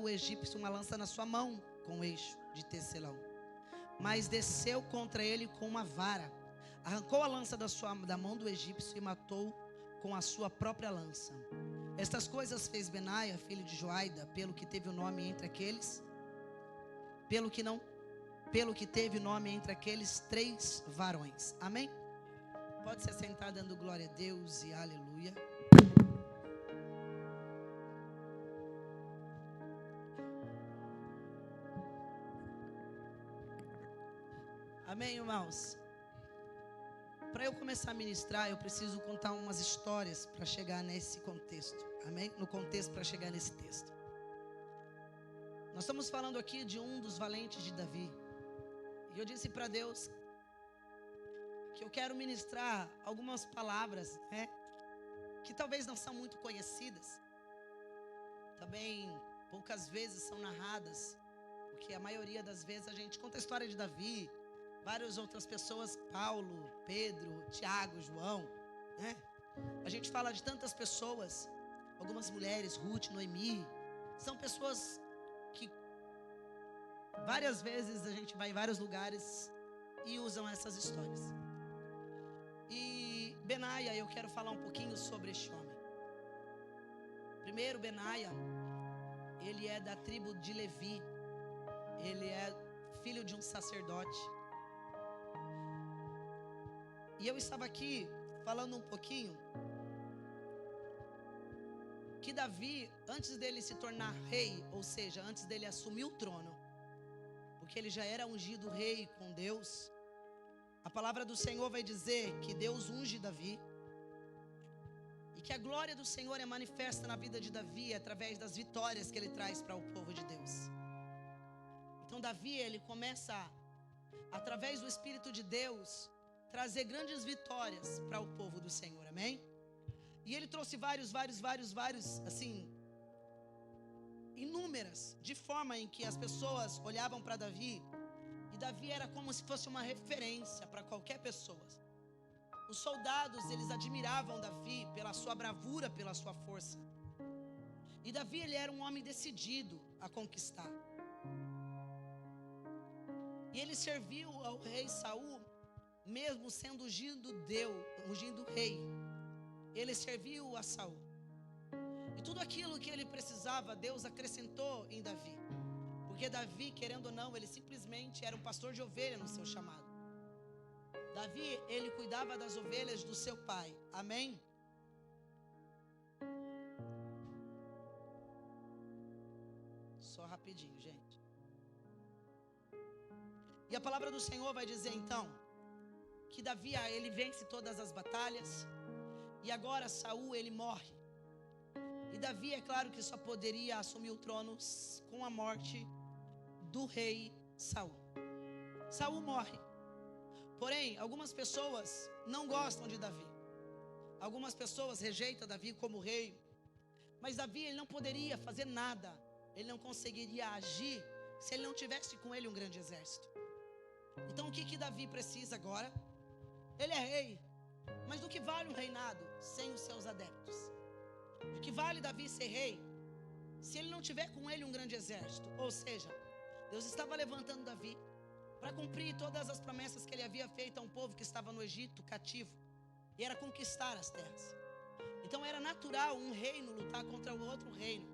o egípcio uma lança na sua mão com eixo de tecelão, mas desceu contra ele com uma vara, arrancou a lança da mão do egípcio e matou com a sua própria lança. Estas coisas fez Benaia, filho de Joiada, pelo que teve o nome entre aqueles, pelo que teve nome entre aqueles 3 varões. Amém? Pode se sentar dando glória a Deus e aleluia. Amém, irmãos? Para eu começar a ministrar, eu preciso contar umas histórias para chegar nesse contexto. Amém? No contexto para chegar nesse texto. Nós estamos falando aqui de um dos valentes de Davi. E eu disse para Deus que eu quero ministrar algumas palavras, que talvez não são muito conhecidas. Também poucas vezes são narradas, porque a maioria das vezes a gente conta a história de Davi, várias outras pessoas, Paulo, Pedro, Tiago, João, A gente fala de tantas pessoas, algumas mulheres, Ruth, Noemi, são pessoas que várias vezes a gente vai em vários lugares e usam essas histórias. E Benaia, eu quero falar um pouquinho sobre este homem. Primeiro, Benaia, ele é da tribo de Levi, ele é filho de um sacerdote. E eu estava aqui falando um pouquinho que Davi, antes dele se tornar rei, ou seja, antes dele assumir o trono, porque ele já era ungido rei com Deus, a palavra do Senhor vai dizer que Deus unge Davi e que a glória do Senhor é manifesta na vida de Davi através das vitórias que ele traz para o povo de Deus. Então Davi, ele começa, através do Espírito de Deus, trazer grandes vitórias para o povo do Senhor, amém? E ele trouxe vários, assim, inúmeras, de forma em que as pessoas olhavam para Davi, e Davi era como se fosse uma referência para qualquer pessoa. Os soldados, eles admiravam Davi pela sua bravura, pela sua força. E Davi, ele era um homem decidido a conquistar. E ele serviu ao rei Saul, mesmo sendo ungindo rei, ele serviu a Saul. E tudo aquilo que ele precisava, Deus acrescentou em Davi. Porque Davi, querendo ou não, ele simplesmente era um pastor de ovelha no seu chamado. Davi, ele cuidava das ovelhas do seu pai. Amém? Só rapidinho, gente. E a palavra do Senhor vai dizer então que Davi, ele vence todas as batalhas. E agora Saul, ele morre. E Davi, é claro que só poderia assumir o trono com a morte do rei Saul. Saul morre. Porém, algumas pessoas não gostam de Davi. Algumas pessoas rejeitam Davi como rei. Mas Davi, ele não poderia fazer nada. Ele não conseguiria agir se ele não tivesse com ele um grande exército. Então o que Davi precisa agora? Ele é rei, mas do que vale um reinado sem os seus adeptos? Do que vale Davi ser rei se ele não tiver com ele um grande exército? Ou seja, Deus estava levantando Davi para cumprir todas as promessas que ele havia feito a um povo que estava no Egito cativo, e era conquistar as terras. Então era natural um reino lutar contra o outro reino.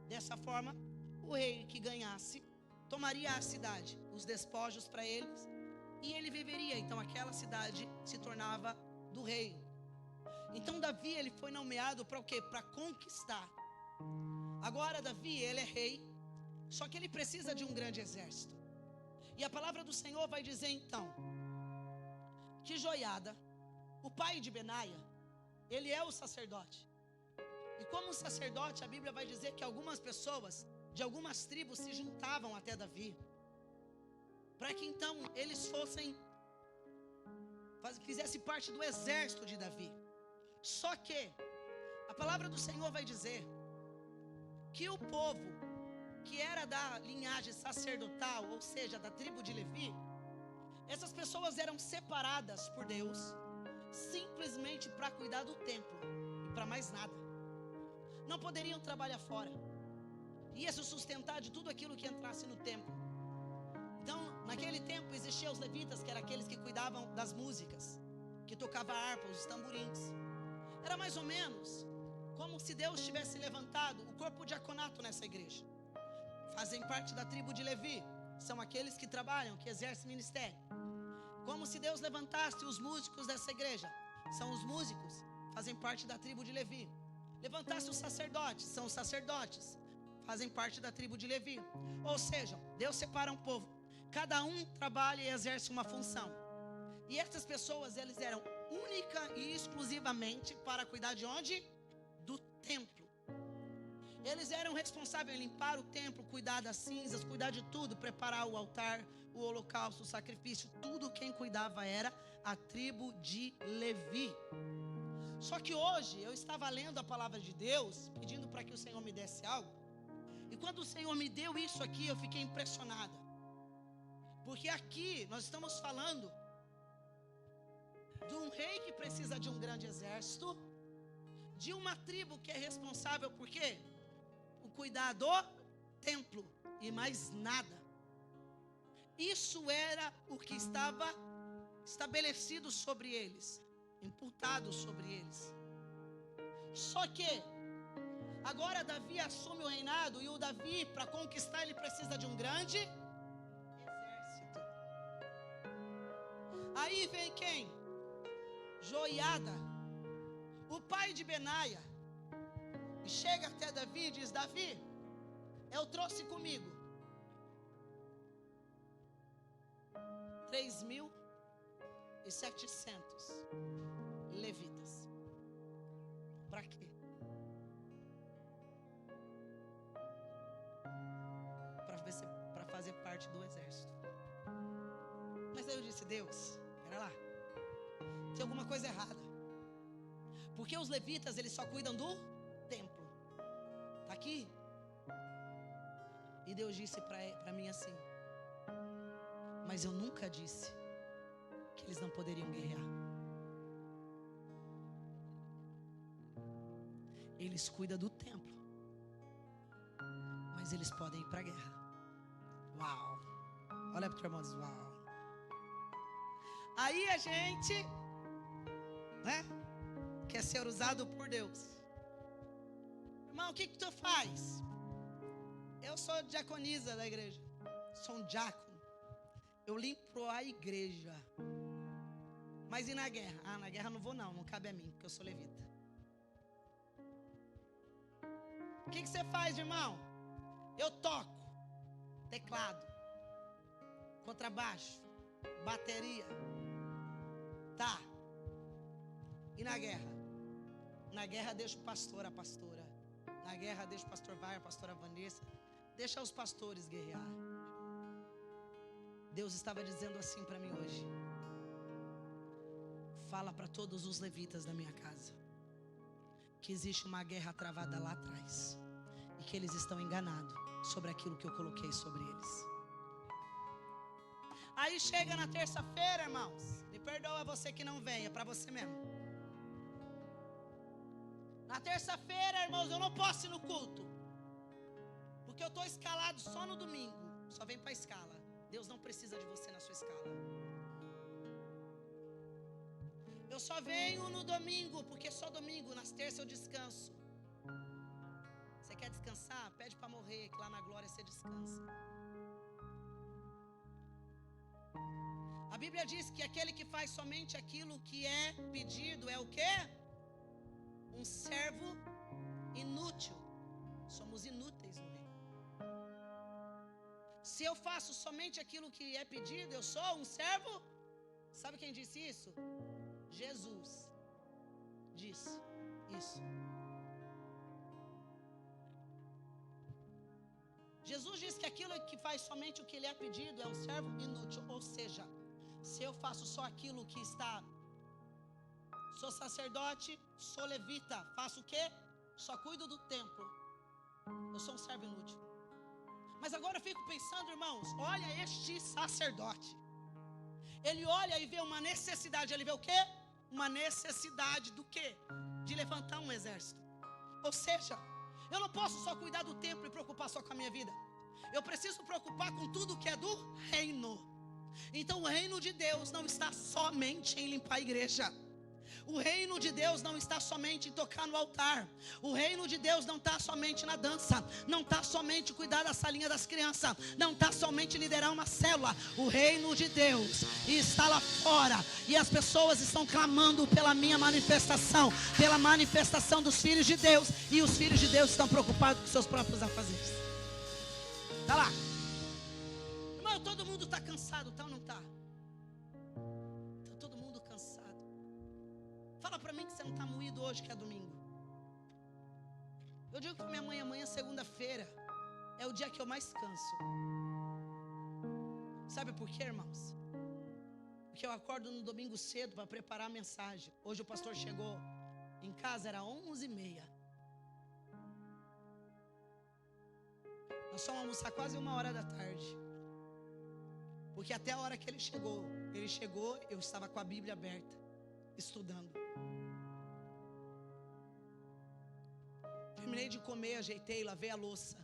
Dessa forma, o rei que ganhasse tomaria a cidade, os despojos para eles, e ele viveria. Então aquela cidade se tornava do rei. Então Davi, ele foi nomeado para o quê? Para conquistar. Agora Davi, ele é rei, só que ele precisa de um grande exército. E a palavra do Senhor vai dizer então que Joiada, o pai de Benaia, ele é o sacerdote. E como sacerdote, a Bíblia vai dizer que algumas pessoas de algumas tribos se juntavam até Davi, para que então eles fizessem parte do exército de Davi. Só que a palavra do Senhor vai dizer que o povo que era da linhagem sacerdotal, ou seja, da tribo de Levi, essas pessoas eram separadas por Deus simplesmente para cuidar do templo e para mais nada. Não poderiam trabalhar fora. ia se sustentar de tudo aquilo que entrasse no templo. Então, naquele tempo existiam os levitas, que eram aqueles que cuidavam das músicas, que tocavam a harpa, os tamborins. Era mais ou menos como se Deus tivesse levantado o corpo diaconato nessa igreja. Fazem parte da tribo de Levi, são aqueles que trabalham, que exercem ministério. Como se Deus levantasse os músicos dessa igreja, são os músicos, fazem parte da tribo de Levi. Levantasse os sacerdotes, são os sacerdotes, fazem parte da tribo de Levi. Ou seja, Deus separa um povo, cada um trabalha e exerce uma função. E essas pessoas, eles eram única e exclusivamente para cuidar de onde? Do templo. Eles eram responsáveis em limpar o templo, cuidar das cinzas, cuidar de tudo, preparar o altar, o holocausto, o sacrifício. Tudo quem cuidava era a tribo de Levi. Só que hoje eu estava lendo a palavra de Deus, pedindo para que o Senhor me desse algo. E quando o Senhor me deu isso aqui, eu fiquei impressionada. Porque aqui nós estamos falando de um rei que precisa de um grande exército, de uma tribo que é responsável por quê? O cuidar do templo e mais nada. Isso era o que estava estabelecido sobre eles, imputado sobre eles. Só que agora Davi assume o reinado, e o Davi, para conquistar, ele precisa de um grande exército. Aí vem quem? Joiada, o pai de Benaia, e chega até Davi e diz: Davi, eu trouxe comigo 3.700 levitas. Para quê? Para fazer parte do exército. Mas aí eu disse: Deus, espera lá, tem alguma coisa errada. Porque os levitas, eles só cuidam do templo. Está aqui. E Deus disse para mim assim: mas eu nunca disse que eles não poderiam guerrear. Eles cuidam do templo, mas eles podem ir para a guerra. Uau! Olha para o teu irmão e diz: uau! Aí a gente, né, quer ser usado por Deus. Irmão, o que tu faz? Eu sou diaconisa da igreja, sou um diácono. Eu limpo a igreja. Mas e na guerra? Ah, na guerra não vou não cabe a mim, porque eu sou levita. O que você faz, irmão? Eu toco teclado, contrabaixo, bateria. Tá. E na guerra? Na guerra deixa o pastor, a pastora. Na guerra deixa o pastor Vai, a pastora Vanessa. Deixa os pastores guerrear. Deus estava dizendo assim para mim hoje: fala para todos os levitas da minha casa que existe uma guerra travada lá atrás, e que eles estão enganados sobre aquilo que eu coloquei sobre eles. Aí chega na terça-feira, irmãos, me perdoa você que não vem, é para você mesmo. Na terça-feira, irmãos, eu não posso ir no culto, porque eu estou escalado só no domingo. Só vem para a escala. Deus não precisa de você na sua escala. Eu só venho no domingo, porque só domingo, nas terças eu descanso. Você quer descansar? Pede para morrer, que lá na glória você descansa. A Bíblia diz que aquele que faz somente aquilo que é pedido é o quê? Um servo inútil. Somos inúteis no reino. Se eu faço somente aquilo que é pedido, eu sou um servo. Sabe quem disse isso? Jesus disse isso. Jesus disse que aquilo que faz somente o que lhe é pedido é um servo inútil. Ou seja, se eu faço só aquilo que está... Sou sacerdote, sou levita, faço o quê? Só cuido do templo. Eu sou um servo inútil. Mas agora eu fico pensando, irmãos, olha este sacerdote. Ele olha e vê uma necessidade. Ele vê o quê? Uma necessidade do quê? De levantar um exército. Ou seja, Eu não posso só cuidar do templo e preocupar só com a minha vida. Eu preciso preocupar com tudo que é do reino. Então o reino de Deus não está somente em limpar a igreja. O reino de Deus não está somente em tocar no altar. O reino de Deus não está somente na dança. Não está somente cuidar da salinha das crianças. Não está somente liderar uma célula. O reino de Deus está lá fora. E as pessoas estão clamando pela minha manifestação. Pela manifestação dos filhos de Deus. E os filhos de Deus estão preocupados com seus próprios afazeres. Está lá. Irmão, todo mundo está cansado, tá ou não está? Está todo mundo cansado. Fala para mim que você não está moído hoje, que é domingo. Eu digo para minha mãe, amanhã, segunda-feira, é o dia que eu mais canso. Sabe por quê, irmãos? Porque eu acordo no domingo cedo para preparar a mensagem. Hoje o pastor chegou em casa, era 11h30. Nós fomos almoçar quase 1h da tarde. Porque até a hora que ele chegou, eu estava com a Bíblia aberta, estudando. Terminei de comer, ajeitei, lavei a louça.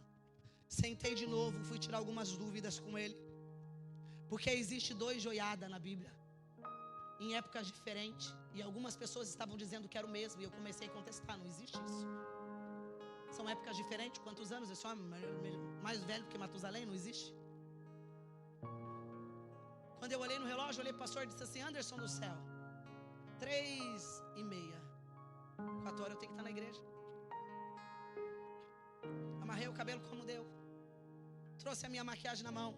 Sentei de novo, fui tirar algumas dúvidas com ele. Porque existe 2 joiada na Bíblia, em épocas diferentes. E algumas pessoas estavam dizendo que era o mesmo. E eu comecei a contestar, não existe isso. São épocas diferentes. Quantos anos? Eu sou mais velho que Matusalém, não existe. Quando eu olhei no relógio, olhei para o pastor e disse assim: Anderson do céu, 3h30, 4 horas eu tenho que estar na igreja. Amarrei o cabelo como deu, trouxe a minha maquiagem na mão.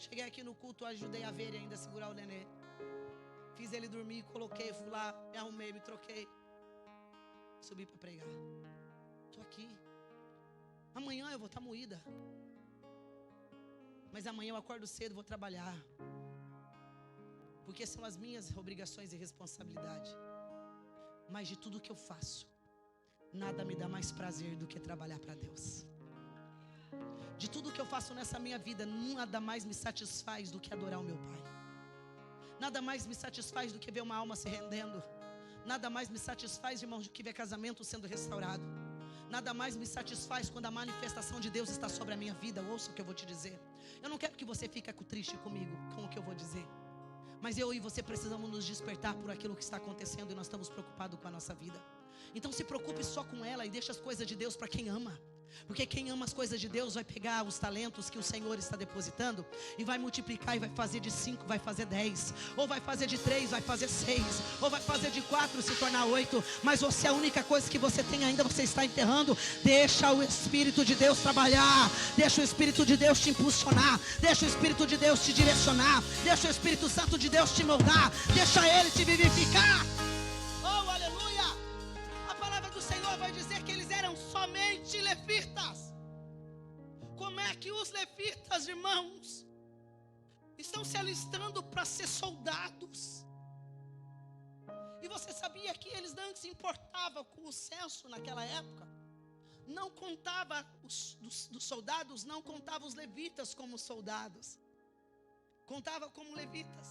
Cheguei aqui no culto, ajudei a ver e ainda segurar o nenê. Fiz ele dormir, coloquei, fui lá, me arrumei, me troquei. Subi para pregar. Estou aqui. Amanhã eu vou estar moída. Mas amanhã eu acordo cedo e vou trabalhar. Porque são as minhas obrigações e responsabilidade. Mas de tudo que eu faço, nada me dá mais prazer do que trabalhar para Deus. De tudo que eu faço nessa minha vida, nada mais me satisfaz do que adorar o meu Pai. Nada mais me satisfaz do que ver uma alma se rendendo. Nada mais me satisfaz, irmãos, do que ver casamento sendo restaurado. Nada mais me satisfaz quando a manifestação de Deus está sobre a minha vida. Ouça o que eu vou te dizer. Eu não quero que você fique triste comigo, com o que eu vou dizer. Mas eu e você precisamos nos despertar por aquilo que está acontecendo. E nós estamos preocupados com a nossa vida. Então se preocupe só com ela e deixe as coisas de Deus para quem ama. Porque quem ama as coisas de Deus vai pegar os talentos que o Senhor está depositando e vai multiplicar e vai fazer de 5, vai fazer 10. Ou vai fazer de 3, vai fazer 6. Ou vai fazer de 4 se tornar 8. Mas você, a única coisa que você tem ainda, você está enterrando. Deixa o Espírito de Deus trabalhar. Deixa o Espírito de Deus te impulsionar. Deixa o Espírito de Deus te direcionar. Deixa o Espírito Santo de Deus te moldar. Deixa Ele te vivificar. Oh, aleluia! A palavra do Senhor vai dizer que eles eram somente levitas. Como é que os levitas, irmãos, estão se alistando para ser soldados? E você sabia que eles não se importavam com o censo naquela época? Não contava dos soldados, não contava os levitas como soldados. Contava como levitas.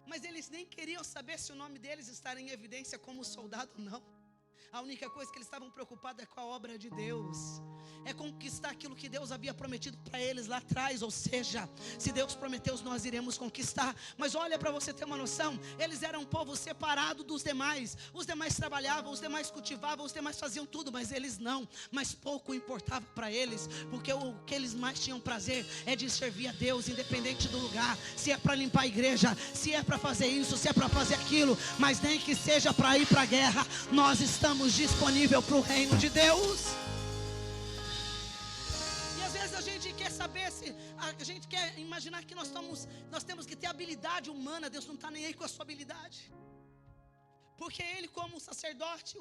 Mas eles nem queriam saber se o nome deles estaria em evidência como soldado ou não. A única coisa que eles estavam preocupados é com a obra de Deus. É conquistar aquilo que Deus havia prometido para eles lá atrás. Ou seja, se Deus prometeu, nós iremos conquistar. Mas olha, para você ter uma noção, eles eram um povo separado dos demais. Os demais trabalhavam, os demais cultivavam, os demais faziam tudo, mas eles não. Mas pouco importava para eles, porque o que eles mais tinham prazer é de servir a Deus, independente do lugar. Se é para limpar a igreja, se é para fazer isso, se é para fazer aquilo, mas nem que seja para ir para a guerra, nós estamos disponíveis para o reino de Deus. E às vezes a gente quer saber se a gente quer imaginar que nós temos que ter habilidade humana. Deus não está nem aí com a sua habilidade, porque Ele como sacerdote,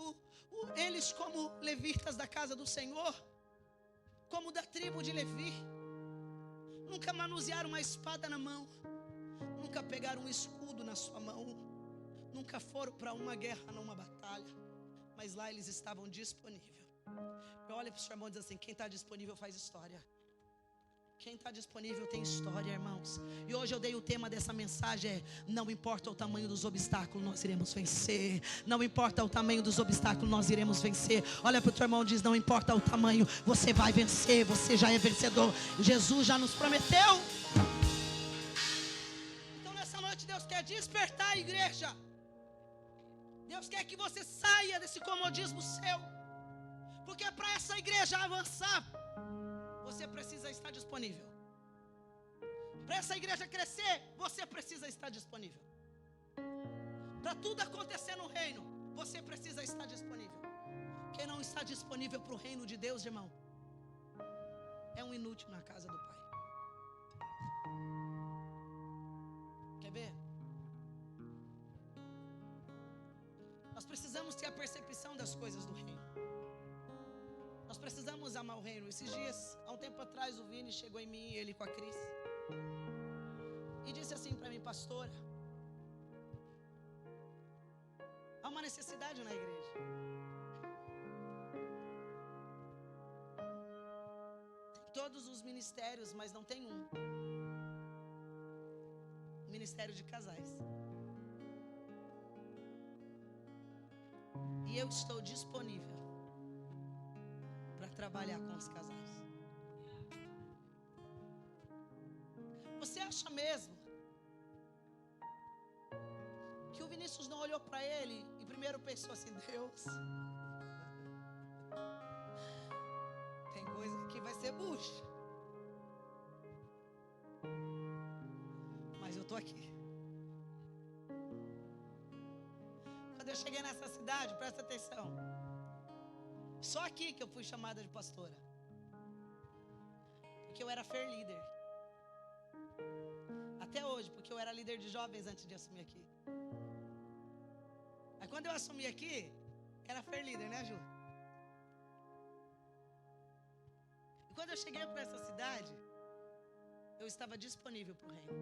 eles como levitas da casa do Senhor, como da tribo de Levi, nunca manusearam uma espada na mão, nunca pegaram um escudo na sua mão, nunca foram para uma guerra, numa batalha. Mas lá eles estavam disponíveis. Olha para o seu irmão e diz assim: quem está disponível faz história. Quem está disponível tem história, irmãos. E hoje eu dei o tema dessa mensagem: não importa o tamanho dos obstáculos, nós iremos vencer. Não importa o tamanho dos obstáculos, nós iremos vencer. Olha para o teu irmão e diz: não importa o tamanho, você vai vencer. Você já é vencedor. Jesus já nos prometeu. Então nessa noite Deus quer despertar a igreja. Deus quer que você saia desse comodismo seu. Porque para essa igreja avançar, você precisa estar disponível. Para essa igreja crescer, você precisa estar disponível. Para tudo acontecer no reino, você precisa estar disponível. Quem não está disponível para o reino de Deus, irmão, é um inútil na casa do Pai. Quer ver? Nós precisamos ter a percepção das coisas do reino. Nós precisamos amar o reino. Esses dias, há um tempo atrás, o Vini chegou em mim, ele com a Cris, e disse assim para mim: pastora, há uma necessidade na igreja. Tem todos os ministérios, mas não tem um. O ministério de casais. E eu estou disponível para trabalhar com os casais. Você acha mesmo que o Vinícius não olhou para ele e primeiro pensou assim: Deus, tem coisa que vai ser bucha, mas eu estou aqui. Quando eu cheguei nessa cidade, presta atenção, só aqui que eu fui chamada de pastora, porque eu era fair líder. Até hoje, porque eu era líder de jovens antes de assumir aqui. Aí quando eu assumi aqui, era fair líder, né, Ju? E quando eu cheguei para essa cidade, eu estava disponível para o reino.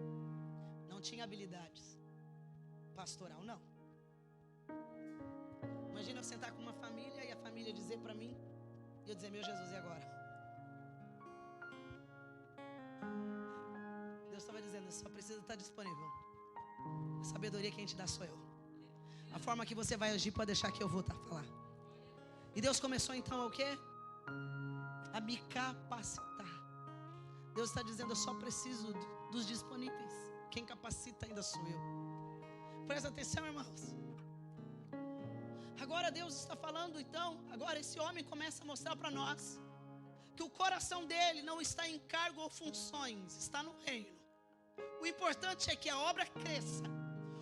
Não tinha habilidades pastoral, não. Imagina eu sentar com uma família e a família dizer para mim, e eu dizer: meu Jesus, e agora? Deus estava dizendo: só precisa estar disponível. A sabedoria que a gente dá sou eu. A forma que você vai agir pode deixar que eu vou falar. E Deus começou então a o quê? A me capacitar. Deus está dizendo: eu só preciso dos disponíveis. Quem capacita ainda sou eu. Presta atenção, irmãos. Agora Deus está falando então, agora esse homem começa a mostrar para nós que o coração dele não está em cargo ou funções, está no reino. O importante é que a obra cresça.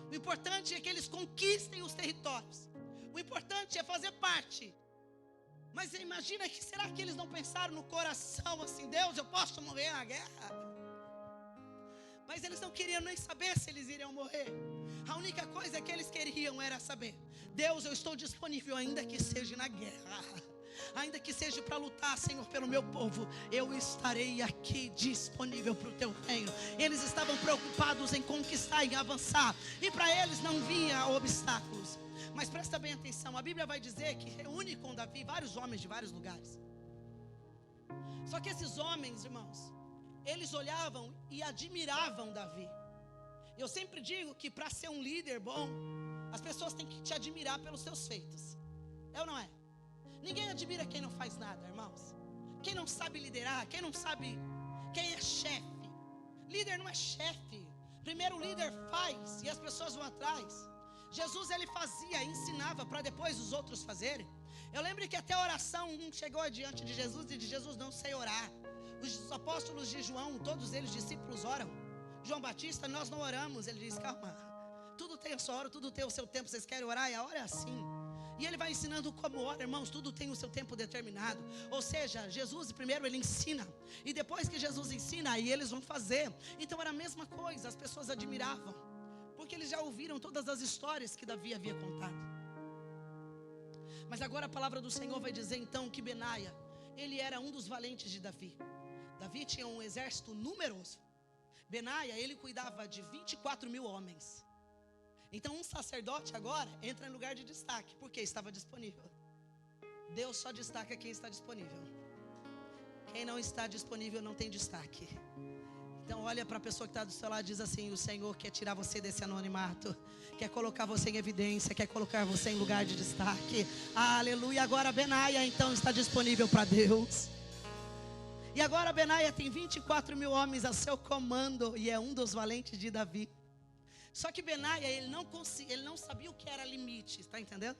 O importante é que eles conquistem os territórios. O importante é fazer parte. Mas imagina que, será que eles não pensaram no coração assim: Deus, eu posso morrer na guerra? Mas eles não queriam nem saber se eles iriam morrer. A única coisa que eles queriam era saber: Deus, eu estou disponível, ainda que seja na guerra, ainda que seja para lutar, Senhor, pelo meu povo, eu estarei aqui disponível para o teu reino. Eles estavam preocupados em conquistar, em avançar, e para eles não vinha obstáculos. Mas presta bem atenção, a Bíblia vai dizer que reúne com Davi vários homens de vários lugares. Só que esses homens, irmãos, eles olhavam e admiravam Davi. Eu sempre digo que para ser um líder bom, as pessoas têm que te admirar pelos seus feitos. É ou não é? Ninguém admira quem não faz nada, irmãos. Quem não sabe liderar, quem não sabe, quem é chefe. Líder não é chefe. Primeiro o líder faz e as pessoas vão atrás. Jesus, ele fazia, ensinava para depois os outros fazerem. Eu lembro que até a oração, um chegou adiante de Jesus e de Jesus: não sei orar. Os apóstolos de João, todos eles discípulos oram. João Batista: nós não oramos. Ele diz: calma, tudo tem a sua hora, tudo tem o seu tempo. Vocês querem orar? E a hora é assim. E ele vai ensinando como ora, irmãos. Tudo tem o seu tempo determinado. Ou seja, Jesus primeiro ele ensina, e depois que Jesus ensina, aí eles vão fazer. Então era a mesma coisa. As pessoas admiravam, porque eles já ouviram todas as histórias que Davi havia contado. Mas agora a palavra do Senhor vai dizer então que Benaia, ele era um dos valentes de Davi. Davi tinha um exército numeroso. Benaia, ele cuidava de 24.000 homens. Então um sacerdote agora entra em lugar de destaque, porque estava disponível. Deus só destaca quem está disponível. Quem não está disponível não tem destaque. Então olha para a pessoa que está do seu lado e diz assim: o Senhor quer tirar você desse anonimato, quer colocar você em evidência, quer colocar você em lugar de destaque. Aleluia. Agora Benaia então está disponível para Deus. E agora Benaia tem 24 mil homens a seu comando e é um dos valentes de Davi. Só que Benaia, ele não sabia o que era limite, está entendendo?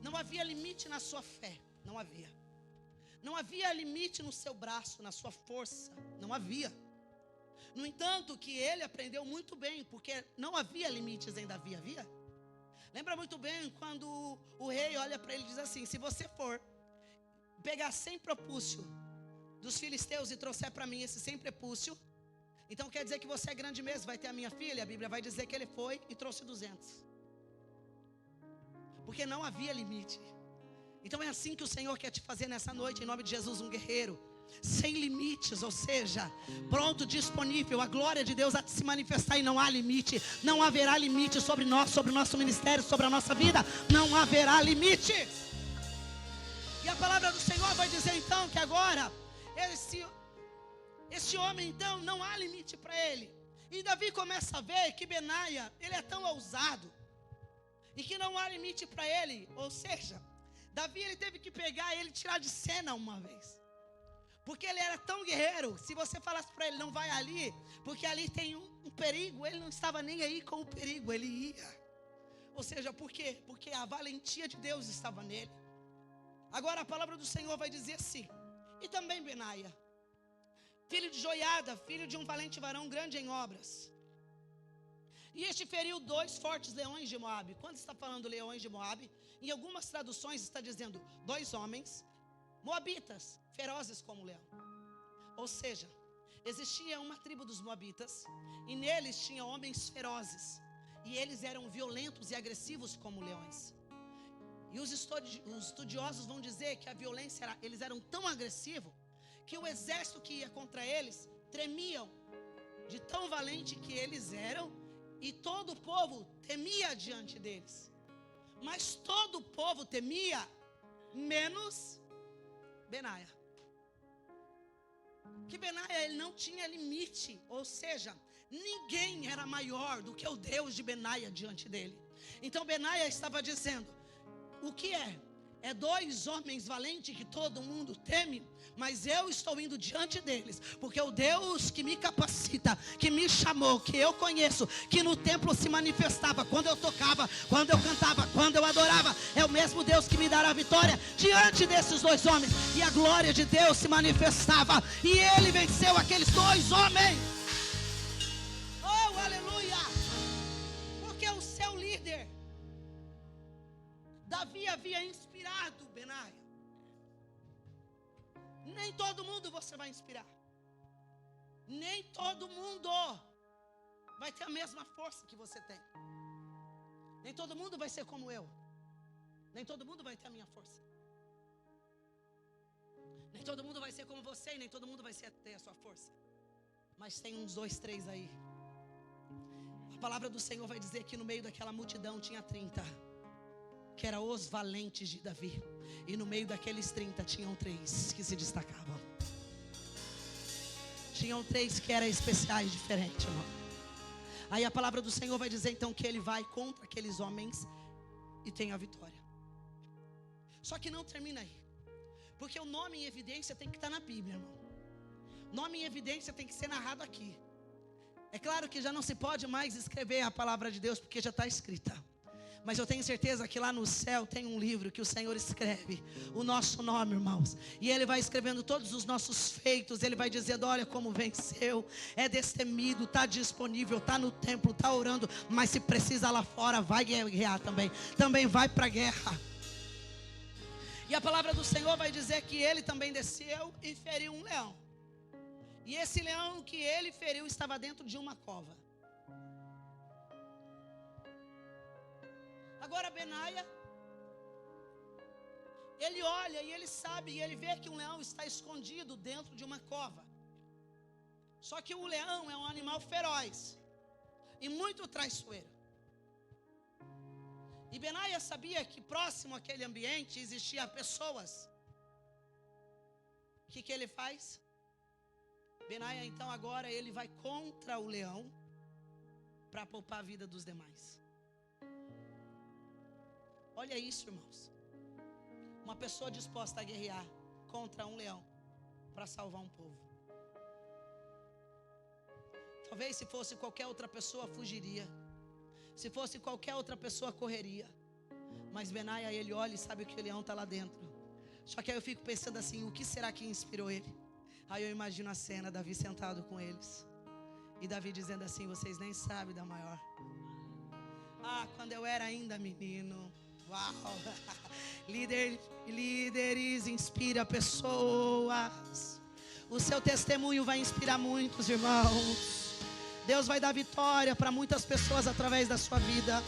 Não havia limite na sua fé, não havia. Não havia limite no seu braço, na sua força, não havia. No entanto, que ele aprendeu muito bem, porque não havia limites em Davi, havia? Lembra muito bem quando o rei olha para ele e diz assim: se você for pegar 100 propúcio dos filisteus e trouxer para mim esse 100 prepúcio, então quer dizer que você é grande mesmo, vai ter a minha filha. A Bíblia vai dizer que ele foi e trouxe 200. Porque não havia limite. Então é assim que o Senhor quer te fazer nessa noite, em nome de Jesus, um guerreiro sem limites, ou seja, pronto, disponível, a glória de Deus a se manifestar, e não há limite, não haverá limite sobre nós, sobre o nosso ministério, sobre a nossa vida, não haverá limite. E a palavra do Senhor vai dizer então que agora esse homem então não há limite para ele. E Davi começa a ver que Benaia, ele é tão ousado e que não há limite para ele. Ou seja, Davi ele teve que pegar ele e tirar de cena uma vez, porque ele era tão guerreiro. Se você falasse para ele: não vai ali, porque ali tem um perigo, ele não estava nem aí com o perigo, ele ia. Ou seja, por quê? Porque a valentia de Deus estava nele. Agora a palavra do Senhor vai dizer assim: e também Benaia, filho de Joiada, filho de um valente varão grande em obras, e este feriu 2 fortes leões de Moabe. Quando está falando leões de Moabe, em algumas traduções está dizendo 2 homens moabitas, ferozes como leão. Ou seja, existia uma tribo dos moabitas, e neles tinha homens ferozes, e eles eram violentos e agressivos como leões. E os estudiosos vão dizer que a violência eles eram tão agressivos que o exército que ia contra eles tremiam de tão valente que eles eram, e todo o povo temia diante deles. Mas todo o povo temia, menos Benaia. Que Benaia, ele não tinha limite, ou seja, ninguém era maior do que o Deus de Benaia diante dele. Então Benaia estava dizendo: o que é? É 2 homens valentes que todo mundo teme, mas eu estou indo diante deles, porque o Deus que me capacita, que me chamou, que eu conheço, que no templo se manifestava quando eu tocava, quando eu cantava, quando eu adorava, é o mesmo Deus que me dará a vitória diante desses 2 homens. E a glória de Deus se manifestava, e ele venceu aqueles 2 homens. Oh, aleluia! Porque o seu líder Davi havia inspirado Benaia. Nem todo mundo você vai inspirar, nem todo mundo vai ter a mesma força que você tem, nem todo mundo vai ser como eu, nem todo mundo vai ter a minha força, nem todo mundo vai ser como você, e nem todo mundo vai ter a sua força. Mas tem uns 2, 3 aí. A palavra do Senhor vai dizer que no meio daquela multidão tinha 30, que eram os valentes de Davi. E no meio daqueles 30 tinham 3 que se destacavam. Tinham 3 que eram especiais, diferentes, irmão. Aí a palavra do Senhor vai dizer então que ele vai contra aqueles homens e tem a vitória. Só que não termina aí, porque o nome em evidência tem que estar na Bíblia, irmão. Nome em evidência tem que ser narrado aqui. É claro que já não se pode mais escrever a palavra de Deus, porque já está escrita. Mas eu tenho certeza que lá no céu tem um livro que o Senhor escreve o nosso nome, irmãos. E Ele vai escrevendo todos os nossos feitos. Ele vai dizendo: olha como venceu, é destemido, está disponível, está no templo, está orando. Mas se precisa lá fora, vai guerrear também. Também vai para a guerra. E a palavra do Senhor vai dizer que ele também desceu e feriu um leão. E esse leão que ele feriu estava dentro de uma cova. Agora Benaia, ele olha e ele sabe, e ele vê que um leão está escondido dentro de uma cova. Só que o leão é um animal feroz e muito traiçoeiro. E Benaia sabia que próximo àquele ambiente existiam pessoas O que ele faz? Benaia, então, agora ele vai contra o leão para poupar a vida dos demais. Olha isso, irmãos. Uma pessoa disposta a guerrear contra um leão para salvar um povo. Talvez se fosse qualquer outra pessoa fugiria. Se fosse qualquer outra pessoa correria. Mas Benaia, ele olha e sabe que o leão está lá dentro. Só que aí eu fico pensando assim, o que será que inspirou ele? Aí eu imagino a cena, Davi sentado com eles. E Davi dizendo assim, vocês nem sabem da maior. Ah, quando eu era ainda menino. Uau! Líderes inspira pessoas. O seu testemunho vai inspirar muitos, irmãos. Deus vai dar vitória para muitas pessoas através da sua vida.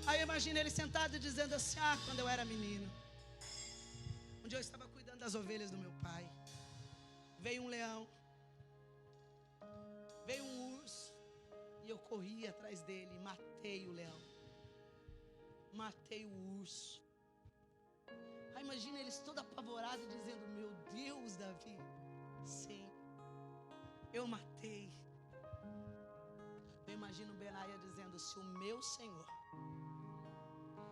Aí eu imagino ele sentado dizendo assim, ah, quando eu era menino. Um dia eu estava cuidando das ovelhas do meu pai. Veio um leão. Veio um urso. E eu corri atrás dele e matei o leão. Matei o urso. Aí imagina eles todos apavorados dizendo, meu Deus, Davi. Sim, eu matei. Eu imagino Benaia dizendo, se o meu Senhor,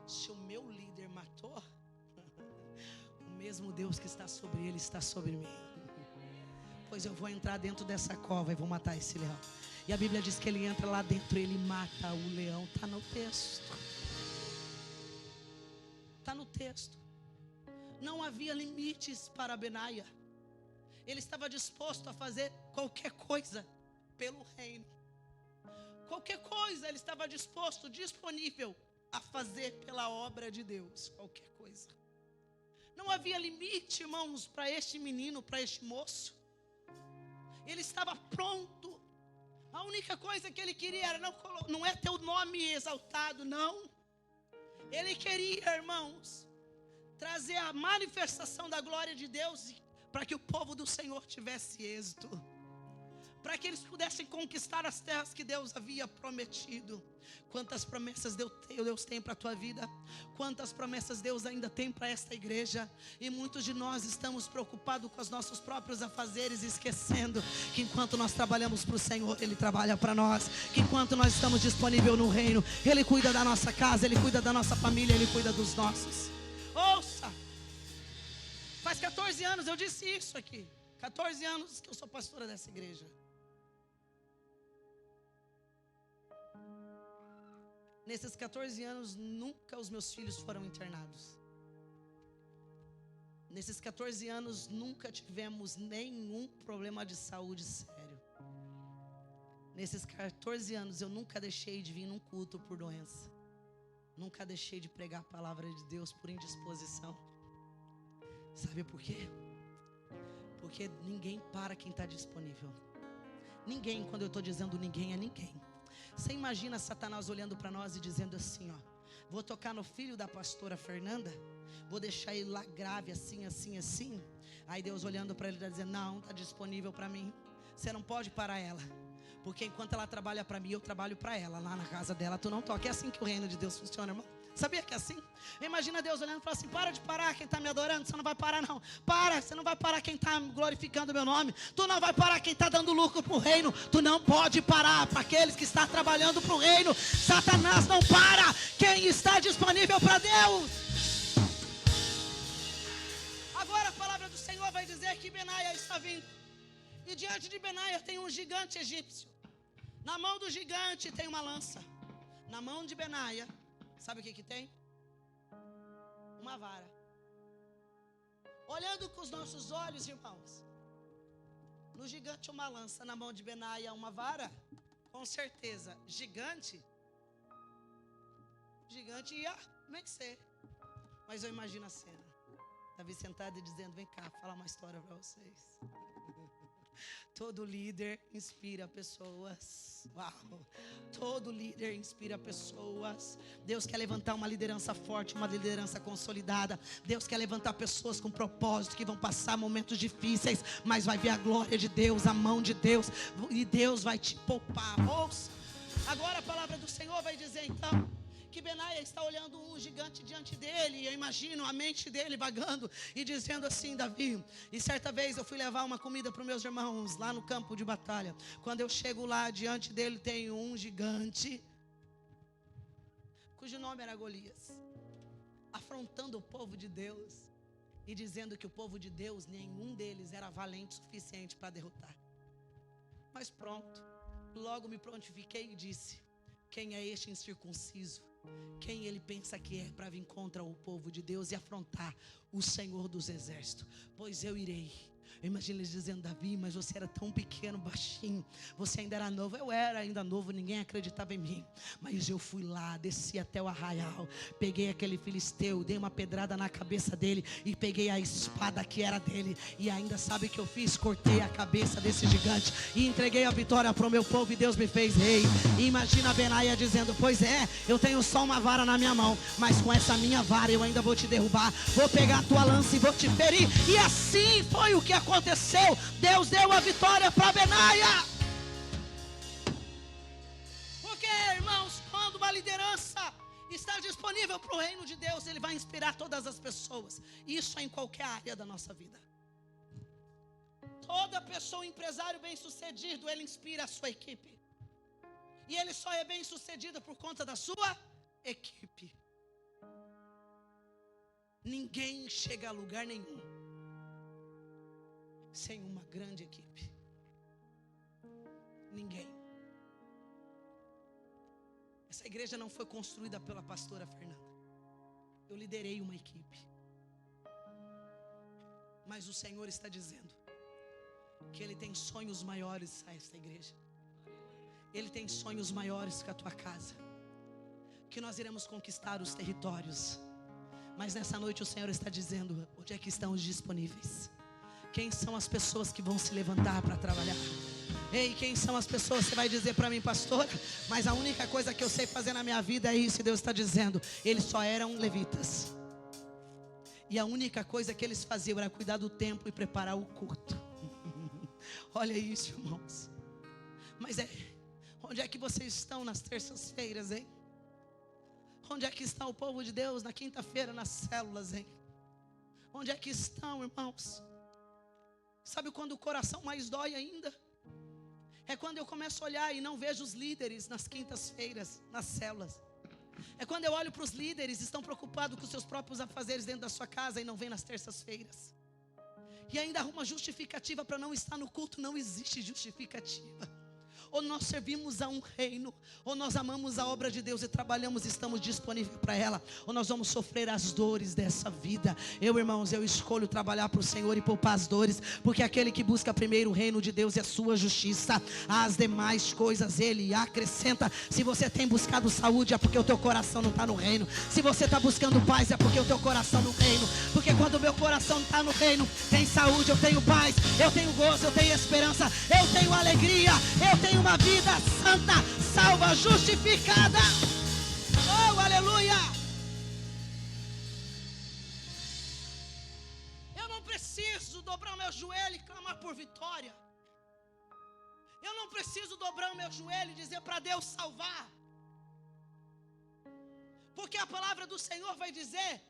se o meu líder matou, o mesmo Deus que está sobre ele está sobre mim. Pois eu vou entrar dentro dessa cova e vou matar esse leão. E a Bíblia diz que ele entra lá dentro e ele mata o leão. Está no texto. Está no texto. Não havia limites para Benaia. Ele estava disposto a fazer qualquer coisa pelo reino. Qualquer coisa ele estava disposto, disponível a fazer pela obra de Deus. Qualquer coisa. Não havia limite, irmãos, para este menino, para este moço. Ele estava pronto. A única coisa que ele queria era não é ter o nome exaltado, não. Ele queria, irmãos, trazer a manifestação da glória de Deus para que o povo do Senhor tivesse êxito. Para que eles pudessem conquistar as terras que Deus havia prometido. Quantas promessas Deus tem para a tua vida. Quantas promessas Deus ainda tem para esta igreja. E muitos de nós estamos preocupados com os nossos próprios afazeres, esquecendo que enquanto nós trabalhamos para o Senhor, Ele trabalha para nós. Que enquanto nós estamos disponíveis no reino, Ele cuida da nossa casa, Ele cuida da nossa família, Ele cuida dos nossos. Ouça! Faz 14 anos eu disse isso aqui. 14 anos que eu sou pastora dessa igreja. Nesses 14 anos, nunca os meus filhos foram internados. Nesses 14 anos, nunca tivemos nenhum problema de saúde sério. Nesses 14 anos, eu nunca deixei de vir num culto por doença. Nunca deixei de pregar a palavra de Deus por indisposição. Sabe por quê? Porque ninguém para quem está disponível. Ninguém, quando eu estou dizendo ninguém, é ninguém. Você imagina Satanás olhando para nós e dizendo assim, ó, vou tocar no filho da pastora Fernanda, vou deixar ele lá grave assim, assim, assim. Aí Deus olhando para ele e dizendo, não, está disponível para mim. Você não pode parar ela, porque enquanto ela trabalha para mim, eu trabalho para ela. Lá na casa dela, tu não toca. É assim que o reino de Deus funciona, irmão. Sabia que é assim? Imagina Deus olhando e falando assim, para de parar quem está me adorando. Você não vai parar não. Para, você não vai parar quem está glorificando o meu nome. Tu não vai parar quem está dando lucro para o reino. Tu não pode parar para aqueles que estão trabalhando para o reino. Satanás não para quem está disponível para Deus. Agora a palavra do Senhor vai dizer que Benaia está vindo. E diante de Benaia tem um gigante egípcio. Na mão do gigante tem uma lança. Na mão de Benaia, sabe o que tem? Uma vara. Olhando com os nossos olhos, irmãos, no gigante uma lança, na mão de Benaia uma vara. Com certeza, gigante ia vencer. Mas eu imagino a cena. Davi sentado e dizendo, vem cá, falar uma história para vocês. Todo líder inspira pessoas. Uau. Todo líder inspira pessoas. Deus quer levantar uma liderança forte, uma liderança consolidada. Deus quer levantar pessoas com propósito, que vão passar momentos difíceis, mas vai ver a glória de Deus, a mão de Deus, e Deus vai te poupar. Ouça. Agora a palavra do Senhor vai dizer então que Benaia está olhando um gigante diante dele. E eu imagino a mente dele vagando e dizendo assim: Davi. E certa vez eu fui levar uma comida para os meus irmãos lá no campo de batalha. Quando eu chego lá, diante dele tem um gigante, cujo nome era Golias, afrontando o povo de Deus e dizendo que o povo de Deus, nenhum deles era valente o suficiente para derrotar. Mas pronto, logo me prontifiquei e disse: quem é este incircunciso? Quem ele pensa que é para vir contra o povo de Deus e afrontar o Senhor dos Exércitos? Pois eu irei. Eu imagino eles dizendo: Davi, mas você era tão pequeno, baixinho, você ainda era novo. Eu era ainda novo, ninguém acreditava em mim. Mas eu fui lá, desci até o arraial, peguei aquele filisteu, dei uma pedrada na cabeça dele e peguei a espada que era dele. E ainda sabe o que eu fiz? Cortei a cabeça desse gigante e entreguei a vitória para o meu povo, e Deus me fez rei. E imagina Benaia dizendo: pois é, eu tenho só uma vara na minha mão, mas com essa minha vara eu ainda vou te derrubar, vou pegar a tua lança e vou te ferir. E assim foi o que aconteceu. Deus deu a vitória para Benaia. Porque, irmãos, quando uma liderança está disponível para o reino de Deus, ele vai inspirar todas as pessoas. Isso é em qualquer área da nossa vida. Toda pessoa, empresário bem sucedido, ele inspira a sua equipe. E ele só é bem sucedido por conta da sua equipe. Ninguém chega a lugar nenhum sem uma grande equipe. Ninguém. Essa igreja não foi construída pela pastora Fernanda. Eu liderei uma equipe. Mas o Senhor está dizendo que Ele tem sonhos maiores a esta igreja. Ele tem sonhos maiores que a tua casa. Que nós iremos conquistar os territórios. Mas nessa noite o Senhor está dizendo: onde é que estão os disponíveis? Quem são as pessoas que vão se levantar para trabalhar? Ei, quem são as pessoas? Você vai dizer para mim: pastora, mas a única coisa que eu sei fazer na minha vida é isso. E Deus está dizendo: eles só eram levitas. E a única coisa que eles faziam era cuidar do templo e preparar o culto. Olha isso, irmãos. Mas onde é que vocês estão nas terças-feiras, hein? Onde é que está o povo de Deus na quinta-feira nas células, hein? Onde é que estão, irmãos? Sabe quando o coração mais dói ainda? É quando eu começo a olhar e não vejo os líderes nas quintas-feiras, nas células. É quando eu olho para os líderes, estão preocupados com os seus próprios afazeres dentro da sua casa e não vêm nas terças-feiras. E ainda arruma justificativa para não estar no culto. Não existe justificativa. Ou nós servimos a um reino, ou nós amamos a obra de Deus e trabalhamos e estamos disponíveis para ela, ou nós vamos sofrer as dores dessa vida. Irmãos, eu escolho trabalhar para o Senhor e poupar as dores, porque aquele que busca primeiro o reino de Deus e a sua justiça, as demais coisas Ele acrescenta. Se você tem buscado saúde, é porque o teu coração não está no reino. Se você está buscando paz, é porque o teu coração no reino. Porque quando o meu coração está no reino, tem saúde, eu tenho paz, eu tenho gozo, eu tenho esperança, eu tenho alegria, eu tenho uma vida santa, salva, justificada. Oh, aleluia! Eu não preciso dobrar o meu joelho e clamar por vitória. Eu não preciso dobrar o meu joelho e dizer para Deus salvar. Porque a palavra do Senhor vai dizer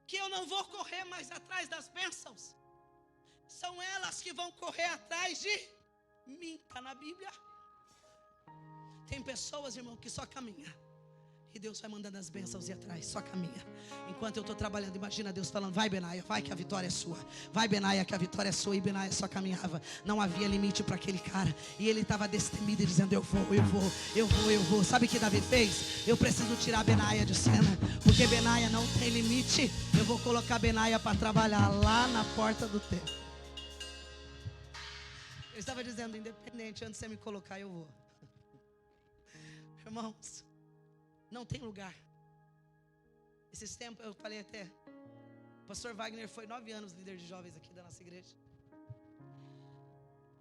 que eu não vou correr mais atrás das bênçãos. São elas que vão correr atrás de mim. Está na Bíblia. Tem pessoas, irmão, que só caminham. E Deus vai mandando as bênçãos ir atrás, só caminha. Enquanto eu estou trabalhando, imagina Deus falando: vai, Benaia, vai que a vitória é sua. Vai, Benaia, que a vitória é sua. E Benaia só caminhava. Não havia limite para aquele cara. E ele estava destemido e dizendo: eu vou. Sabe o que Davi fez? Eu preciso tirar Benaia de cena, porque Benaia não tem limite. Eu vou colocar Benaia para trabalhar lá na porta do templo. Ele estava dizendo: independente, antes de você me colocar, eu vou. Irmãos, não tem lugar. Esses tempos eu falei até, o pastor Wagner foi 9 anos líder de jovens aqui da nossa igreja.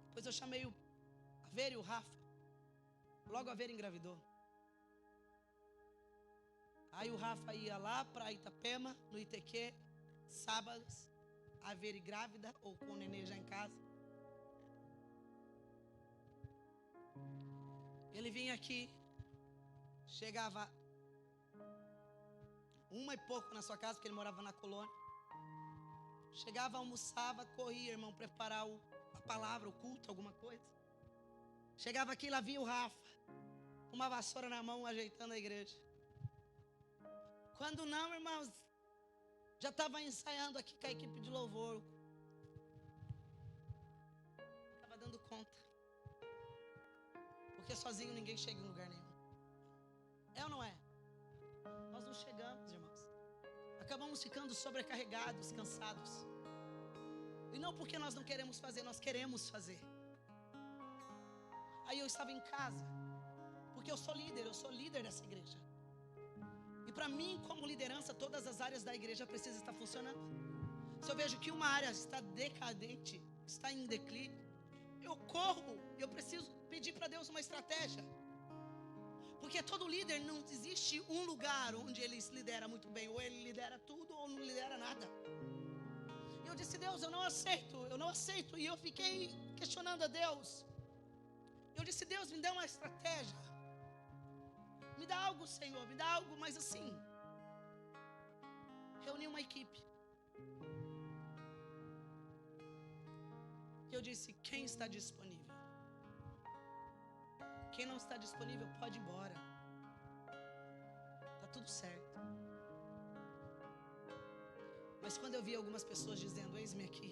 Depois eu chamei a Vera e o Rafa. Logo a Vera engravidou. Aí o Rafa ia lá para Itapema, no ITQ, sábados, a Vera grávida ou com o nenê já em casa. Ele vinha aqui, chegava 1 e pouco na sua casa, porque ele morava na colônia. Chegava, almoçava, corria, irmão, preparar a palavra, o culto, alguma coisa. Chegava aqui, lá vinha o Rafa, com uma vassoura na mão, ajeitando a igreja. Quando não, irmãos, já estava ensaiando aqui com a equipe de louvor. Estava dando conta. Porque sozinho ninguém chega em lugar nenhum. É ou não é? Nós não chegamos, irmãos. Acabamos ficando sobrecarregados, cansados. E não porque nós não queremos fazer, nós queremos fazer. Aí eu estava em casa, porque eu sou líder dessa igreja. E para mim, como liderança, todas as áreas da igreja precisam estar funcionando. Se eu vejo que uma área está decadente, está em declínio, eu corro, eu preciso pedir para Deus uma estratégia. Porque todo líder, não existe um lugar onde ele lidera muito bem. Ou ele lidera tudo ou não lidera nada. E eu disse, Deus, eu não aceito. E eu fiquei questionando a Deus. Eu disse, Deus, me dá uma estratégia. Me dá algo, Senhor, me dá algo, mas assim. Reuni uma equipe. E eu disse, quem está disponível? Quem não está disponível pode ir embora. Está tudo certo. Mas quando eu vi algumas pessoas dizendo, eis-me aqui.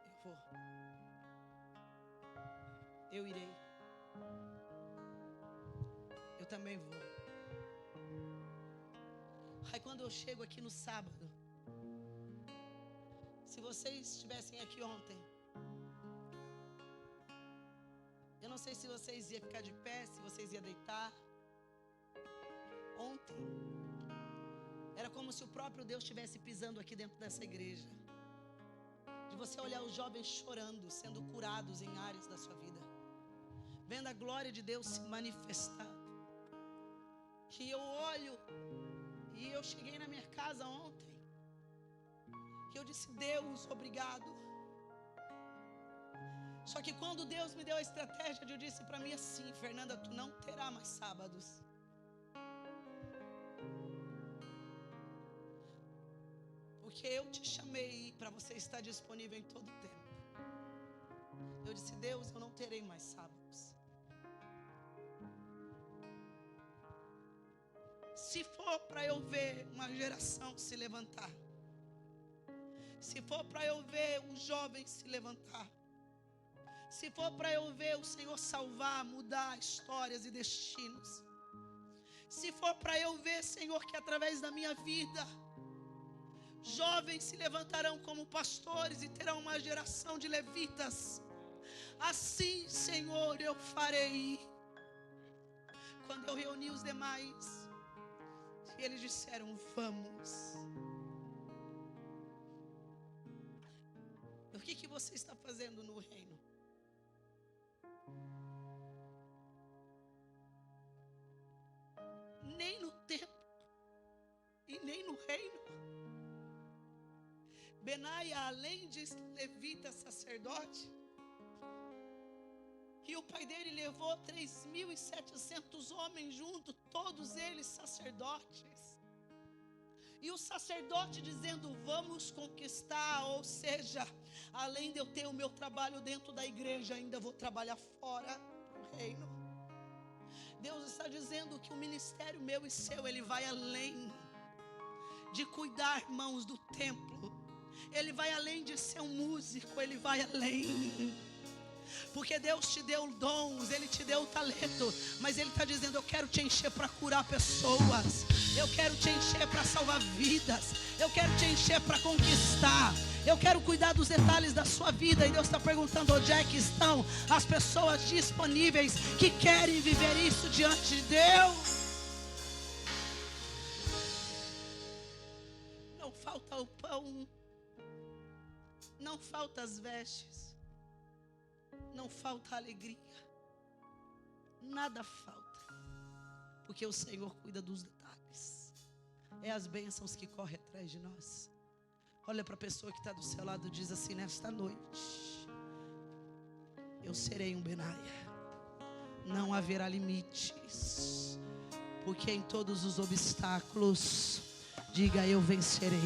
Eu vou. Eu irei. Eu também vou. Aí quando eu chego aqui no sábado, se vocês estivessem aqui ontem, eu não sei se vocês iam ficar de pé, se vocês iam deitar. Ontem, era como se o próprio Deus estivesse pisando aqui dentro dessa igreja. De você olhar os jovens chorando, sendo curados em áreas da sua vida. Vendo a glória de Deus se manifestar. Que eu olho, e eu cheguei na minha casa ontem. Que eu disse, Deus, obrigado. Só que quando Deus me deu a estratégia, eu disse para mim assim, Fernanda, tu não terá mais sábados. Porque eu te chamei para você estar disponível em todo o tempo. Eu disse, Deus, eu não terei mais sábados. Se for para eu ver uma geração se levantar, se for para eu ver os jovens se levantar, se for para eu ver o Senhor salvar, mudar histórias e destinos, se for para eu ver, Senhor, que através da minha vida, jovens se levantarão como pastores e terão uma geração de levitas, assim, Senhor, eu farei. Quando eu reuni os demais, eles disseram, vamos. O que você está fazendo no reino? Nem no templo e nem no reino. Benaia, além de levita sacerdote, e o pai dele levou 3.700 homens junto, todos eles sacerdotes. E o sacerdote dizendo, vamos conquistar, ou seja, além de eu ter o meu trabalho dentro da igreja, ainda vou trabalhar fora do reino. Deus está dizendo que o ministério meu e seu, ele vai além de cuidar, irmãos, do templo. Ele vai além de ser um músico, ele vai além. Porque Deus te deu dons, Ele te deu o talento, mas Ele está dizendo, eu quero te encher para curar pessoas, eu quero te encher para salvar vidas, eu quero te encher para conquistar, eu quero cuidar dos detalhes da sua vida. E Deus está perguntando, onde é que estão as pessoas disponíveis que querem viver isso diante de Deus? Não falta o pão, não falta as vestes, não falta alegria, nada falta, porque o Senhor cuida dos detalhes. É as bênçãos que correm atrás de nós. Olha para a pessoa que está do seu lado e diz assim, nesta noite eu serei um Benaia. não haverá limites, porque em todos os obstáculos, diga: eu vencerei.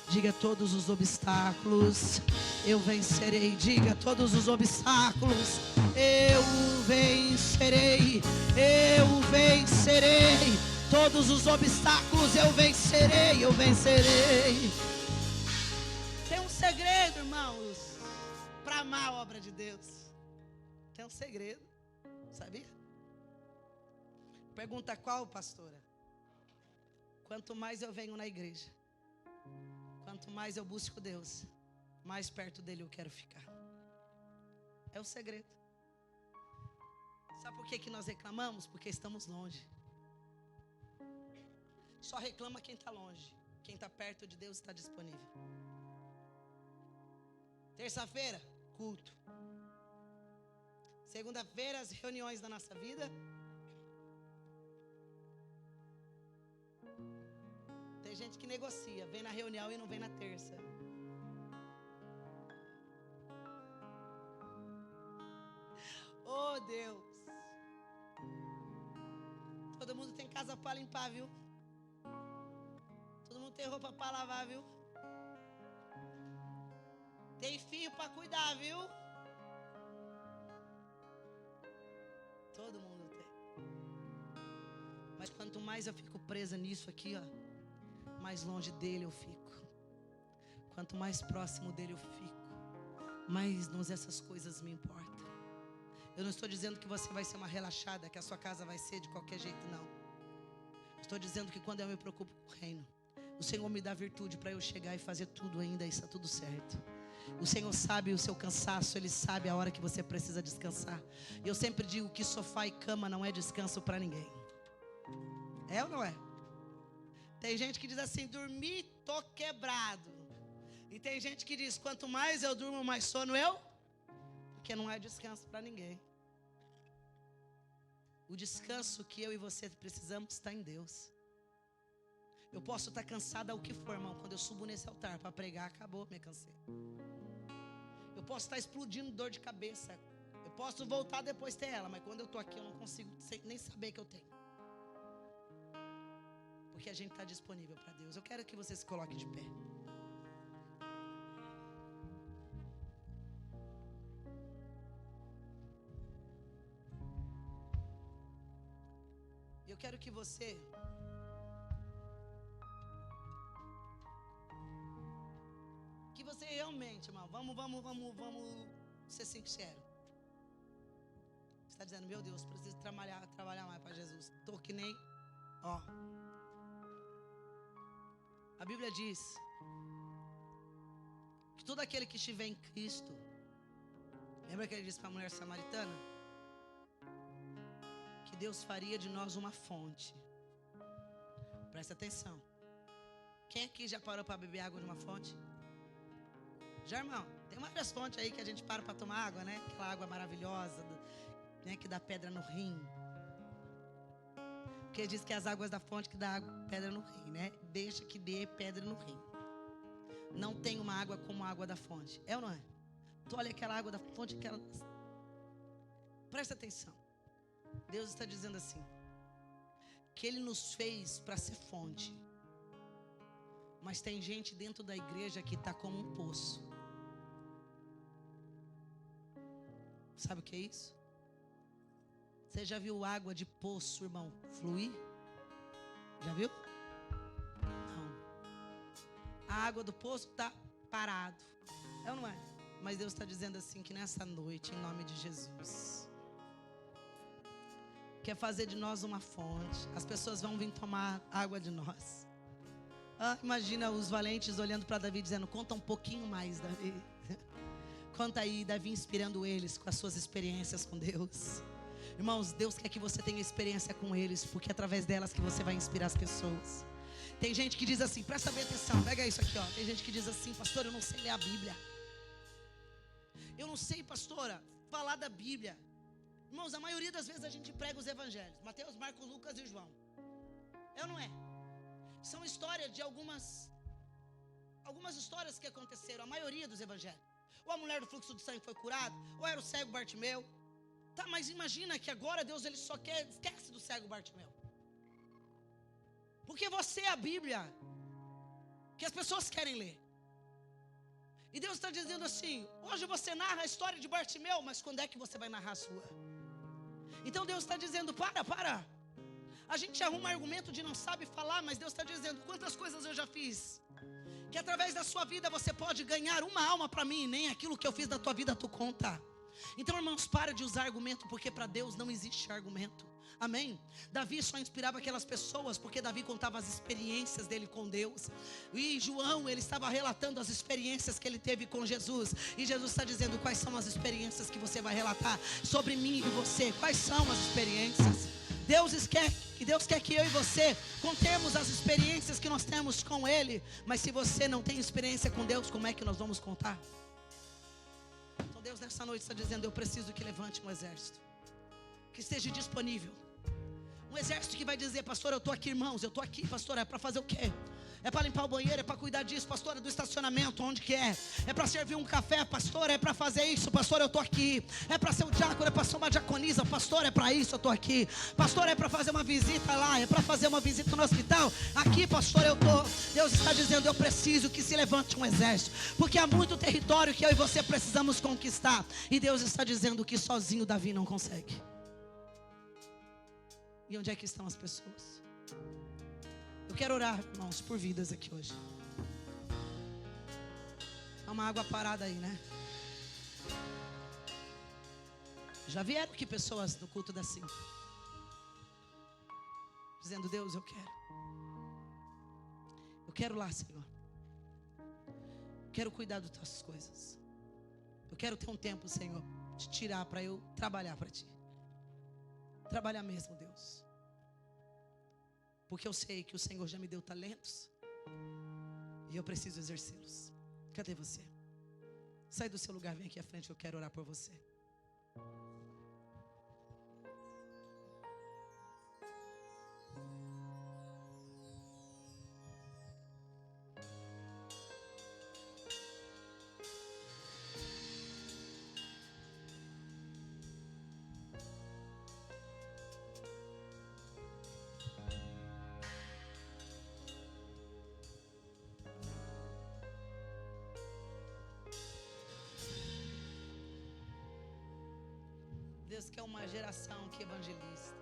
Diga: todos os obstáculos eu vencerei. Diga: todos os obstáculos eu vencerei. Eu vencerei. Todos os obstáculos eu vencerei. Eu vencerei. Tem um segredo, irmãos, para amar a obra de Deus. Tem um segredo, sabia? Pergunta: qual, pastora? Quanto mais eu venho na igreja, quanto mais eu busco Deus, mais perto dele eu quero ficar. É o segredo. Sabe por que nós reclamamos? Porque estamos longe. Só reclama quem está longe. Quem está perto de Deus está disponível. Terça-feira, culto. Segunda-feira, as reuniões da nossa vida. Tem gente que negocia, vem na reunião e não vem na terça. Oh, Deus. Todo mundo tem casa para limpar, viu? Todo mundo tem roupa para lavar, viu? Tem filho para cuidar, viu? Todo mundo tem. Mas quanto mais eu fico presa nisso aqui, ó, mais longe dele eu fico. Quanto mais próximo dele eu fico, mais essas coisas me importam. Eu não estou dizendo que você vai ser uma relaxada, que a sua casa vai ser de qualquer jeito, não. Estou dizendo que quando eu me preocupo com o reino, o Senhor me dá virtude para eu chegar e fazer tudo ainda, e está tudo certo. O Senhor sabe o seu cansaço, Ele sabe a hora que você precisa descansar. E eu sempre digo que sofá e cama não é descanso para ninguém. É ou não é? Tem gente que diz assim: dormi, tô quebrado. E tem gente que diz: quanto mais eu durmo, mais sono eu. Porque não é descanso para ninguém. O descanso que eu e você precisamos está em Deus. Eu posso estar cansada o que for, irmão. Quando eu subo nesse altar para pregar, acabou, me cansei. Eu posso estar explodindo dor de cabeça. Eu posso voltar depois ter ela, mas quando eu estou aqui eu não consigo nem saber que eu tenho. Porque a gente está disponível para Deus. Eu quero que você se coloque de pé. Eu quero que você realmente, irmão, vamos ser sincero. Você está dizendo: meu Deus, preciso trabalhar mais para Jesus. Estou que nem, ó. A Bíblia diz que todo aquele que estiver em Cristo, lembra que ele disse para a mulher samaritana? Que Deus faria de nós uma fonte. Presta atenção. Quem aqui já parou para beber água de uma fonte? Já, irmão? Tem várias fontes aí que a gente para tomar água, né? Aquela água maravilhosa, né? Que dá pedra no rim. Porque diz que as águas da fonte que dá pedra no rim, né? Deixa que dê pedra no rim. Não tem uma água como a água da fonte. É ou não é? Tu olha aquela água da fonte, aquela... Presta atenção. Deus está dizendo assim: que Ele nos fez para ser fonte. Mas tem gente dentro da igreja que está como um poço. Sabe o que é isso? Você já viu água de poço, irmão, fluir? Já viu? Não. A água do poço está parado. É ou não é? Mas Deus está dizendo assim que nessa noite, em nome de Jesus, quer fazer de nós uma fonte. As pessoas vão vir tomar água de nós. Imagina os valentes olhando para Davi dizendo: conta um pouquinho mais, Davi. Conta aí, Davi inspirando eles com as suas experiências com Deus. Irmãos, Deus quer que você tenha experiência com eles, porque é através delas que você vai inspirar as pessoas. Tem gente que diz assim, presta bem atenção, pega isso aqui, ó. Tem gente que diz assim: pastor, eu não sei ler a Bíblia. Eu não sei, pastora, falar da Bíblia. Irmãos, a maioria das vezes a gente prega os evangelhos: Mateus, Marcos, Lucas e João. É ou não é? São histórias de algumas histórias que aconteceram, a maioria dos evangelhos. Ou a mulher do fluxo de sangue foi curada, ou era o cego Bartimeu. Tá, mas imagina que agora Deus ele só quer, esquece do cego Bartimeu. Porque você é a Bíblia que as pessoas querem ler. E Deus está dizendo assim: hoje você narra a história de Bartimeu, mas quando é que você vai narrar a sua? Então Deus está dizendo: para. A gente arruma argumento de não sabe falar, mas Deus está dizendo: quantas coisas eu já fiz, que através da sua vida você pode ganhar uma alma para mim, nem aquilo que eu fiz na tua vida tu conta. Então, irmãos, para de usar argumento, porque para Deus não existe argumento. Amém? Davi só inspirava aquelas pessoas porque Davi contava as experiências dele com Deus. E João, ele estava relatando as experiências que ele teve com Jesus. E Jesus está dizendo: quais são as experiências que você vai relatar sobre mim e você? Quais são as experiências? Deus quer que eu e você contemos as experiências que nós temos com Ele. Mas se você não tem experiência com Deus, como é que nós vamos contar? Então Deus nessa noite está dizendo: eu preciso que levante um exército que esteja disponível. Um exército que vai dizer: pastor, eu estou aqui, irmãos, eu estou aqui, pastor, é para fazer o quê? É para limpar o banheiro, é para cuidar disso, pastor, é do estacionamento, onde que é? É para servir um café, pastor, é para fazer isso, pastor, eu estou aqui. É para ser um diácono, é para ser uma diaconisa, pastor, é para isso, eu estou aqui. Pastor, é para fazer uma visita lá, é para fazer uma visita no hospital. Aqui, pastor, eu estou. Deus está dizendo: eu preciso que se levante um exército, porque há muito território que eu e você precisamos conquistar. E Deus está dizendo que sozinho Davi não consegue. E onde é que estão as pessoas? Eu quero orar, irmãos, por vidas aqui hoje. Há uma água parada aí, né? Já vieram aqui pessoas no culto da 5, dizendo: Deus, eu quero lá, Senhor. Quero cuidar das tuas coisas. Eu quero ter um tempo, Senhor, de tirar para eu trabalhar para Ti. Trabalhar mesmo, Deus. Porque eu sei que o Senhor já me deu talentos e eu preciso exercê-los. Cadê você? Sai do seu lugar, vem aqui à frente, eu quero orar por você. Deus quer uma geração que evangelista,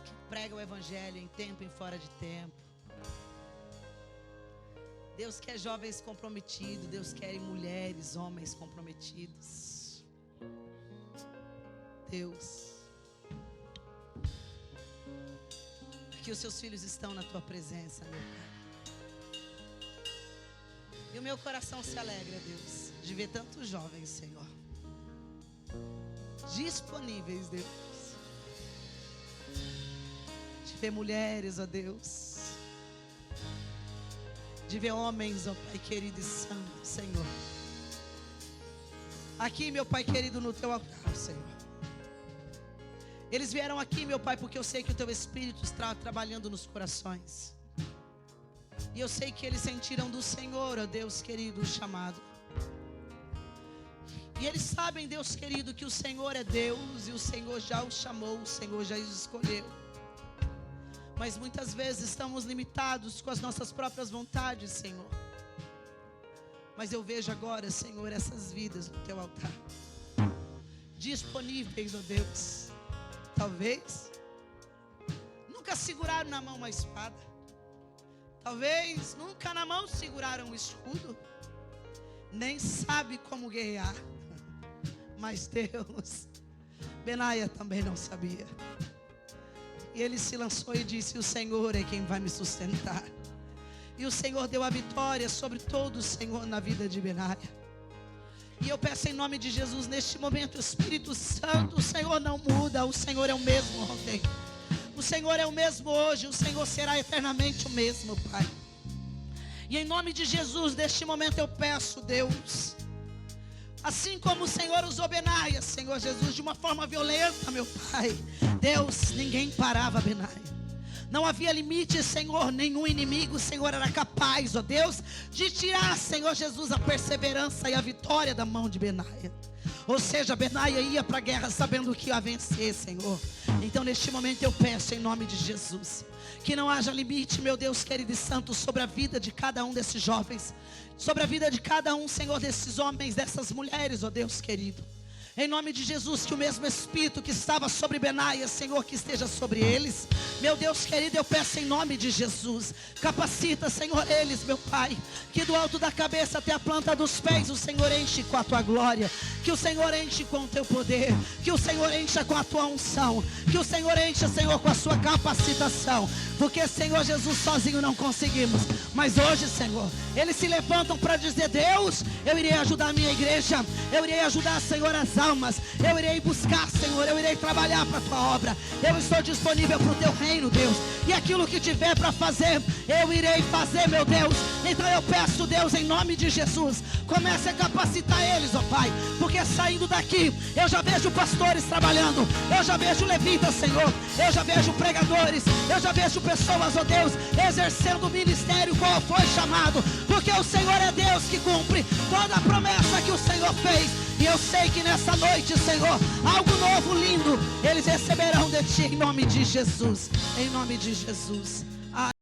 que prega o evangelho em tempo e fora de tempo. Deus quer jovens comprometidos, Deus quer mulheres, homens comprometidos. Deus, que os seus filhos estão na tua presença, meu Pai. E o meu coração se alegra, Deus, de ver tantos jovens, Senhor, disponíveis, Deus, de ver mulheres, ó Deus, de ver homens, ó Pai querido e santo, Senhor, aqui, meu Pai querido, no teu altar, Senhor. Eles vieram aqui, meu Pai, porque eu sei que o teu Espírito está trabalhando nos corações, e eu sei que eles sentiram do Senhor, ó Deus querido, o chamado. E eles sabem, Deus querido, que o Senhor é Deus, e o Senhor já os chamou, o Senhor já os escolheu. Mas muitas vezes estamos limitados com as nossas próprias vontades, Senhor. Mas eu vejo agora, Senhor, essas vidas no teu altar, disponíveis, ó Deus. Talvez nunca seguraram na mão uma espada, talvez nunca na mão seguraram um escudo, nem sabe como guerrear. Mas Deus, Benaia também não sabia. E ele se lançou e disse: o Senhor é quem vai me sustentar. E o Senhor deu a vitória sobre todo, Senhor, na vida de Benaia. E eu peço em nome de Jesus, neste momento, Espírito Santo, o Senhor não muda, o Senhor é o mesmo ontem, o Senhor é o mesmo hoje, o Senhor será eternamente o mesmo, Pai. E em nome de Jesus, neste momento eu peço, Deus, assim como o Senhor usou Benaia, Senhor Jesus, de uma forma violenta, meu Pai. Deus, ninguém parava Benaia. Não havia limite, Senhor, nenhum inimigo, Senhor, era capaz, ó Deus, de tirar, Senhor Jesus, a perseverança e a vitória da mão de Benaia. Ou seja, Benaia ia para a guerra sabendo que ia vencer, Senhor. Então neste momento eu peço em nome de Jesus, que não haja limite, meu Deus querido e santo, sobre a vida de cada um desses jovens, sobre a vida de cada um, Senhor, desses homens, dessas mulheres, ó Deus querido. Em nome de Jesus, que o mesmo Espírito que estava sobre Benaia, Senhor, que esteja sobre eles. Meu Deus querido, eu peço em nome de Jesus, capacita, Senhor, eles, meu Pai, que do alto da cabeça até a planta dos pés o Senhor enche com a tua glória, que o Senhor enche com o teu poder, que o Senhor encha com a tua unção, que o Senhor encha, Senhor, com a sua capacitação, porque, Senhor Jesus, sozinho não conseguimos, mas hoje, Senhor, eles se levantam para dizer: Deus, eu irei ajudar a minha igreja, eu irei ajudar, Senhor, as almas, eu irei buscar, Senhor, eu irei trabalhar para a tua obra, eu estou disponível para o teu reino, Deus, e aquilo que tiver para fazer, eu irei fazer, meu Deus. Então eu peço, Deus, em nome de Jesus, comece a capacitar eles, ó Pai, porque saindo daqui, eu já vejo pastores trabalhando, eu já vejo levitas, Senhor, eu já vejo pregadores, eu já vejo pessoas, ó Deus, exercendo o ministério qual foi chamado, porque o Senhor é Deus que cumpre toda a promessa que o Senhor fez. E eu sei que nessa noite, Senhor, algo novo, lindo, eles receberão de Ti, em nome de Jesus. Em nome de Jesus.